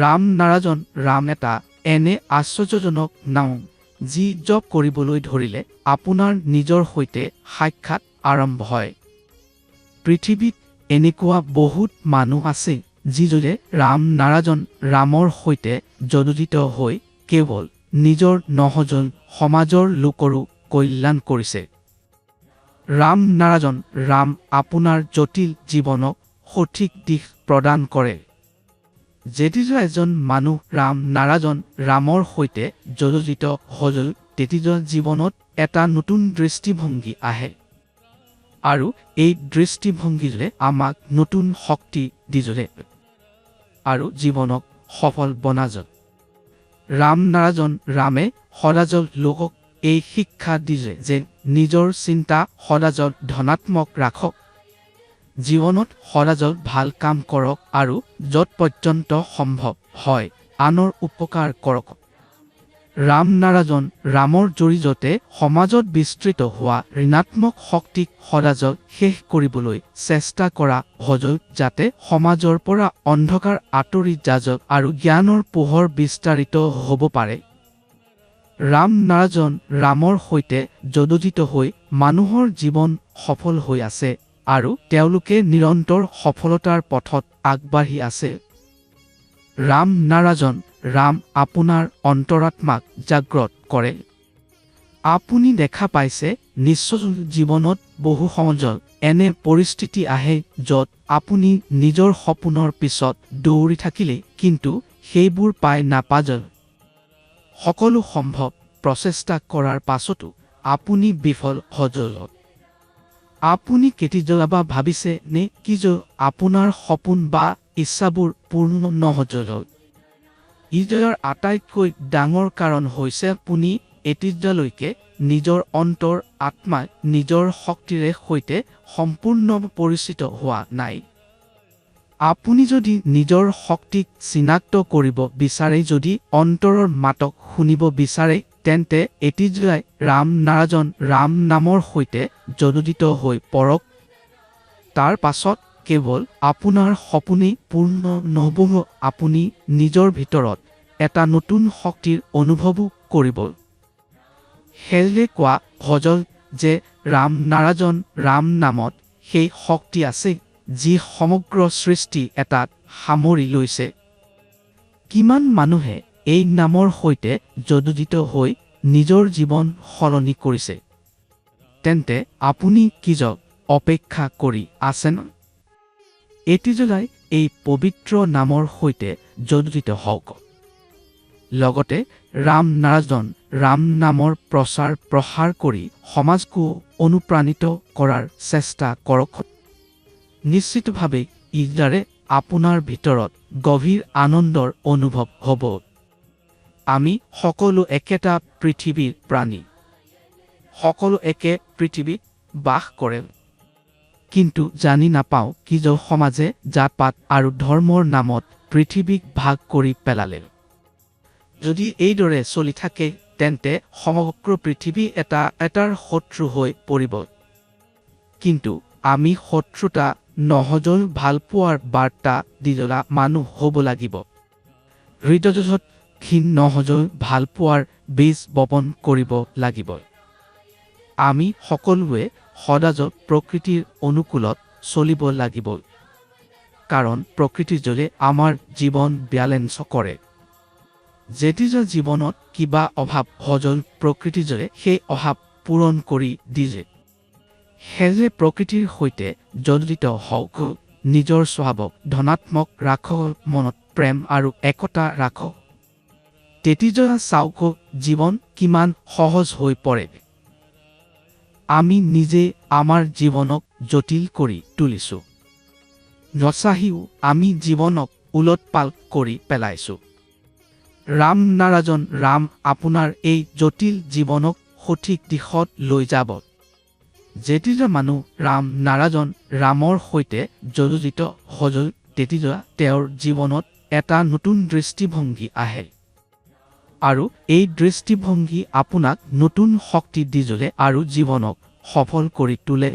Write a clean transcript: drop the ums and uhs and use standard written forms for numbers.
ৰাম নাৰাজন ৰাম এটা এনে আশ্চৰ্যজনক নাম যি জপ কৰিবলৈ ধৰিলে আপোনাৰ নিজৰ সৈতে সাক্ষাৎ আৰম্ভ হয়। পৃথিৱীত এনেকুৱা বহুত মানুহ আছে যিজনে ৰাম নাৰাজন ৰামৰ সৈতে জড়িত হৈ কেৱল নিজৰ নহজন সমাজৰ লোকৰো কল্যাণ কৰিছে। ৰাম নাৰাজন ৰাম আপোনাৰ জটিল জীৱনক সঠিক দিশ প্ৰদান কৰে। যেতিয়া এজন মানুহ ৰাম নাৰাজন ৰামৰ সৈতে জড়িত হয় তেতিয়া জীৱনত এটা নতুন দৃষ্টিভংগী আহে আৰু এই দৃষ্টিভংগীৰে আমাক নতুন শক্তি দিয়ে আৰু জীৱনক সফল বনায়। ৰাম নাৰাজন ৰামে সমাজৰ লোকক এই শিক্ষা দিয়ে যে নিজৰ চিন্তা সমাজত ধনাত্মক ৰাখক, জীৱনত সমাজত ভাল কাম কৰক আৰু য'ত পৰ্যন্ত সম্ভৱ হয় আনৰ উপকাৰ কৰক। ৰাম নাৰাজন ৰামৰ জৰিয়তে সমাজত বিস্তৃত হোৱা ঋণাত্মক শক্তিক সমাজত শেষ কৰিবলৈ চেষ্টা কৰা হয় যাতে সমাজৰ পৰা অন্ধকাৰ আঁতৰি যাওক আৰু জ্ঞানৰ পোহৰ বিস্তাৰিত হ'ব পাৰে। ৰাম নাৰাজন ৰামৰ সৈতে জড়িত হৈ মানুহৰ জীৱন সফল হৈ আছে আৰু তেওঁলোকে নিৰন্তৰ সফলতাৰ পথত আগবাঢ়ি আছে। ৰাম নাৰাজন ৰাম আপোনাৰ অন্তৰাত্মাক জাগ্ৰত কৰে। আপুনি দেখা পাইছে নিশ্চয় জীৱনত বহু সমাজত এনে পৰিস্থিতি আহে য'ত আপুনি নিজৰ সপোনৰ পিছত দৌৰি থাকিলে কিন্তু সেইবোৰ পাই নাপায়। সকলো সম্ভৱ প্ৰচেষ্টা কৰাৰ পাছতো আপুনি বিফল হয়। আপুনি কেতিয়াবা ভাবিছে নে কি যে আপোনাৰ সপোন বা ইচ্ছাবোৰ পূৰ্ণ নহয়? ইয়াৰ আটাইতকৈ ডাঙৰ কাৰণ হৈছে আপুনি এতিয়ালৈকে নিজৰ অন্তৰ আত্মাক নিজৰ শক্তিৰে সৈতে সম্পূৰ্ণ পৰিচিত হোৱা নাই। আপুনি যদি নিজৰ শক্তিক চিনাক্ত কৰিব বিচাৰে, যদি অন্তৰৰ মাতক শুনিব বিচাৰে, তেন্তে এতিয়াই ৰাম নাৰাজন ৰাম নামৰ সৈতে জড়িত হৈ পৰক। তাৰ পাছত কেৱল আপোনাৰ সপোনেই পূৰ্ণ নহ'ব, আপুনি নিজৰ ভিতৰত এটা নতুন শক্তিৰ অনুভৱো কৰিব। সেয়ে কোৱা হয় যে ৰাম নাৰাজন ৰাম নামত সেই শক্তি আছে যি সমগ্ৰ সৃষ্টি এটাত সামৰি লৈছে। কিমান মানুহে এই নামৰ সৈতে জড়িত হৈ নিজৰ জীৱন সলনি কৰিছে? তেন্তে আপুনি কিয় অপেক্ষা কৰি আছেন? এতিয়াই এই পবিত্ৰ নামৰ সৈতে জড়িত হওক। লগতে ৰাম নাৰাজন ৰাম নামৰ প্ৰচাৰ প্ৰসাৰ কৰি সমাজকো অনুপ্ৰাণিত কৰাৰ চেষ্টা কৰক। নিশ্চিতভাৱে ইয়াৰে আপোনাৰ ভিতৰত গভীৰ আনন্দৰ অনুভৱ হ'ব। আমি সকলো একেটা পৃথিৱীৰ প্ৰাণী, সকলো একে পৃথিৱীত বাস কৰে, কিন্তু জানি নাপাওঁ কি যে সমাজে জাত-পাত আৰু ধৰ্মৰ নামত পৃথিৱীক ভাগ কৰি পেলালে। যদি এইদৰে চলি থাকে তেন্তে সমগ্ৰ পৃথিৱী এটাৰ শত্ৰু হৈ পৰিব। কিন্তু আমি শত্ৰুতা নহৈ ভালপোৱাৰ বাৰ্তা দিয়া মানুহ হ'ব লাগিব। হৃদয়ত ঘৃণ নহৈ ভালপোৱাৰ বীজ বপন কৰিব লাগিব। আমি সকলোৱে সদায় প্ৰকৃতিৰ অনুকূলত চলিব লাগিব, কাৰণ প্ৰকৃতিয়ে আমাৰ জীৱন বেলেন্স কৰে। যেতিয়া জীৱনত কিবা অভাৱ হয় প্ৰকৃতিয়ে সেই অভাৱ পূৰণ কৰি দিয়ে। সেয়ে প্ৰকৃতিৰ সৈতে জড়িত হওক, নিজৰ স্বভাৱক ধনাত্মক ৰাখক, মনত প্ৰেম আৰু একতা ৰাখক। তেতিয়া চাওক জীৱন কিমান সহজ হৈ পৰে। আমি নিজে আমাৰ জীৱনক জটিল কৰি তুলিছো, নচাহিও আমি জীৱনক উলট-পালট কৰি পেলাইছো। ৰাম নাৰাজন ৰাম আপোনাৰ এই জটিল জীৱনক সঠিক দিশত লৈ যাব। যেতিয়া মানুহ ৰাম নাৰাজন ৰামৰ সৈতে জড়িত হয় তেতিয়া তেওঁৰ জীৱনত এটা নতুন দৃষ্টিভংগী আহে আৰু এই দৃষ্টিভংগী আপোনাক নতুন শক্তি দিয়ে আৰু জীৱনক সফল কৰি তোলে।